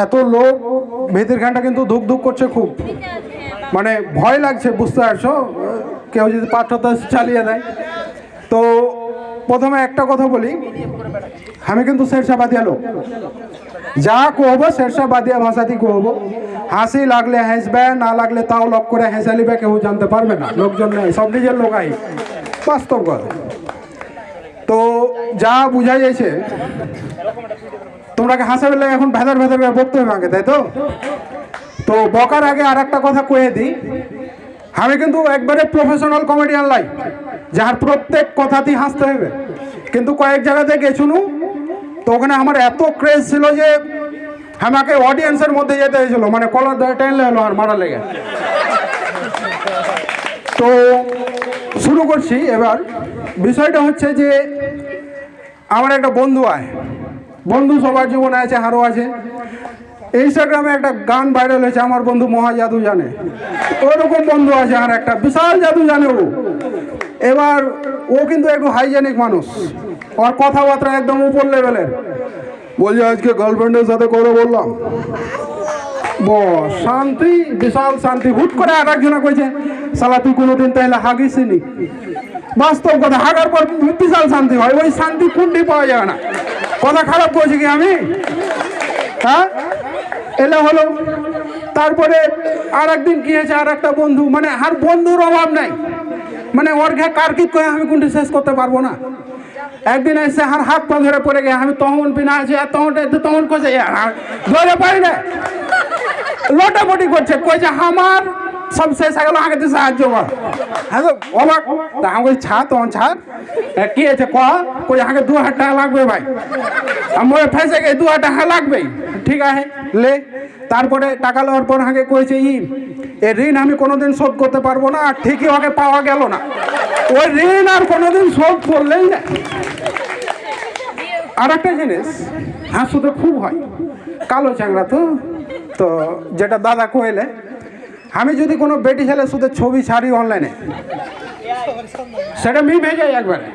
এত লোক ভিতরখানটা কিন্তু ধুক ধুক করছে খুব, মানে ভয় লাগছে, বুঝতে পারছো? কেউ যদি পাঠটা চালিয়ে দেয়। তো প্রথমে একটা কথা বলি, আমি কিন্তু শেরশাবাদিয়া লোক, যা কহবো শেরশাবাদিয়া ভাষাতেই কহবো। হাসি লাগলে হাসবে, না লাগলে তাও লক করে হেসে নিবে, কেউ জানতে পারবে না, লোকজন নেই, সব নিজের লোকাই, বাস্তব কথা। তো যা বুঝা যাচ্ছে, তোমরাকে হাসাবে লাগে এখন ভেদার ভেদার বকতে হবে আগে, তাই তো? তো বকার আগে আর একটা কথা কয়ে দিই, আমি কিন্তু একবারে প্রফেশনাল কমেডিয়ান লাই, যার প্রত্যেক কথাতেই হাসতে হবে। কিন্তু কয়েক জায়গাতে গেছুনু, তো ওখানে আমার এত ক্রেজ ছিল যে আমাকে অডিয়েন্সের মধ্যে যেতে হয়েছিল, মানে কলার ধরে টেনলে হলো আর মারা লেগে। তো শুরু করছি এবার। বিষয়টা হচ্ছে যে আমার একটা বন্ধু আয়, বন্ধু সবার জীবনে আছে, আরও আছে। ইনস্টাগ্রামে একটা গান ভাইরাল হয়েছে, আমার বন্ধু মহা জাদু জানে, ওরকম বন্ধু আছে আর একটা বিশাল জাদু জানে ও। এবার ও কিন্তু একটু হাইজেনিক মানুষ, ওর কথাবার্তা একদম উপর লেভেলের। বলছে আজকে গার্লফ্রেন্ডের সাথে করে বললাম, বস শান্তি, বিশাল শান্তি। হুট করে আর একজনে কইছে, শালা তুই কোনোদিন তাহলে হাগিসনি। বাস্তব কথা, হাগার পর বিশাল শান্তি হয়, ওই শান্তি কোনটি পাওয়া যায় না। কথা খারাপ করছি কি আমি? হ্যাঁ, এলে হলো। তারপরে আর একদিন কি হয়েছে, আর একটা বন্ধু, মানে আর বন্ধুর অভাব নাই, মানে ওর ঘে কার্কিট কয়ে আমি কোনটি শেষ করতে পারবো না। একদিন এসে আর হাত পা ধরে পড়ে গে, আমি তখন পিনা আছি, আর তখন কইছে ধরে পারি না, লোটামুটি করছে, কইছে আমার সব শেষ হয়ে গেল, আগে তো সাহায্য কর। হ্যাঁ তো অবাক, আমি কই ছাড়, তখন ছাড়, কি আছে কই আগে 2000 টাকা লাগবে ভাই, আমার ফেসে গে 2000 টাকা লাগবেই, ঠিক আছে লে। তারপরে টাকা লওয়ার পর আগে কইছে এ ঋণ আমি কোনোদিন শোধ করতে পারবো না, আর ঠিকই ওকে পাওয়া গেল না, ওই ঋণ আর কোনোদিন শোধ করলেই না। আর একটা জিনিস হাসুতে খুব হয়, কালো চ্যাংরা তো যেটা দাদা কইলে, আমি যদি কোনো বেটি ছেলে শুধু ছবি ছাড়ি অনলাইনে, সেটা মিম হয়ে যায়, একবারে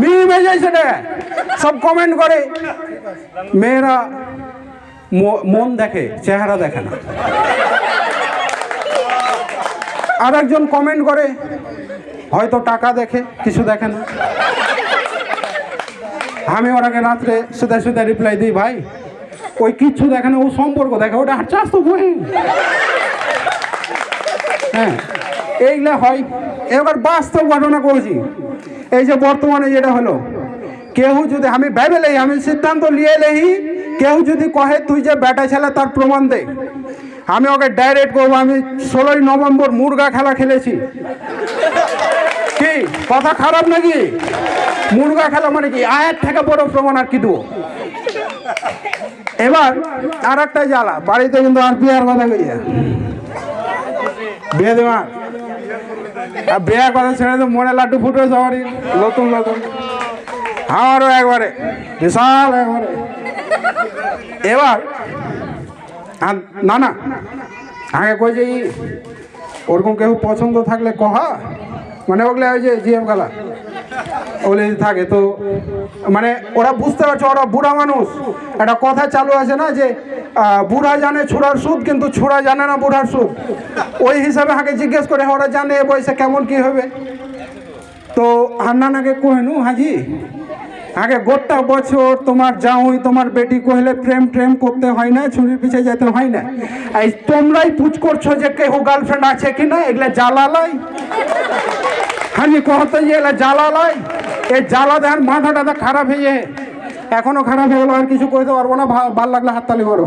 মিম হয়ে যায়, সেটা সব কমেন্ট করে। মেয়েরা মন দেখে, চেহারা দেখে না। আর একজন কমেন্ট করে, হয়তো টাকা দেখে, কিছু দেখে না। আমি ওরাকে রাত্রে সুদা সুদা রিপ্লাই দিই, ভাই ওই কিচ্ছু দেখে না, ও সম্পর্ক দেখে, ওটা চাষ তো বই। হ্যাঁ, এইগুলা হয়। এবার বাস্তব ঘটনা করছি, এই যে বর্তমানে যেটা হলো, কেউ যদি, আমি ভেবেলেই, আমি সিদ্ধান্ত নিয়ে এলেই, কেউ যদি কহে তুই যে বেটা ছেলে তার প্রমাণ দে, আমি ওকে ডাইরেক্ট করবো, আমি 16ই নভেম্বর মুরগা খেলা খেলেছি। কি কথা খারাপ নাকি? মুরগা খেলা মানে কি, আয়ের থেকে বড় প্রমাণ আর কি দেবো? এবার আর একটা জ্বালা, বাড়িতে কিন্তু আর বিয়ার কথা কইয়া, বিয়ে দেওয়ার আর বিয়ার কথা ছেড়ে তো মনে লাড্ডু ফুটে সবারই, নতুন নতুন, আমারও একবারে বিশাল একবারে। এবার না না, আগে কই যে ওরকম কেউ পছন্দ থাকলে কহা, মানে ওগুলো ওই যে জিএম গালা ওগুলো থাকে, তো মানে ওরা বুঝতে পারছে, ওরা বুড়া মানুষ। একটা কথা চালু আছে না যে বুড়া জানে ছোড়ার সুদ, কিন্তু ছোড়া জানে না বুড়ার সুদ। ওই হিসাবে আগে জিজ্ঞেস করে, ওরা জানে এ বয়সে কেমন কি হবে। তো হান্নানাকে কহেনু, হাজি আগে গোটা বছর তোমার যাওই, তোমার বেটি কহিলে প্রেম প্রেম করতে হয় না, ছুরির পিছিয়ে যেতে হয় না, এই তোমরাই পুজ করছো যে কেউ গার্লফ্রেন্ড আছে কিনা, এগুলা জ্বালালাই। হাজি কহতো যে এগুলা জ্বালালাই, এই জ্বালা দেন মাথা টাথা খারাপ হয়ে যায়, এখনো খারাপ হয়ে গেলো, আর কিছু করতে পারবো না, ভাল লাগলে হাততালি করো।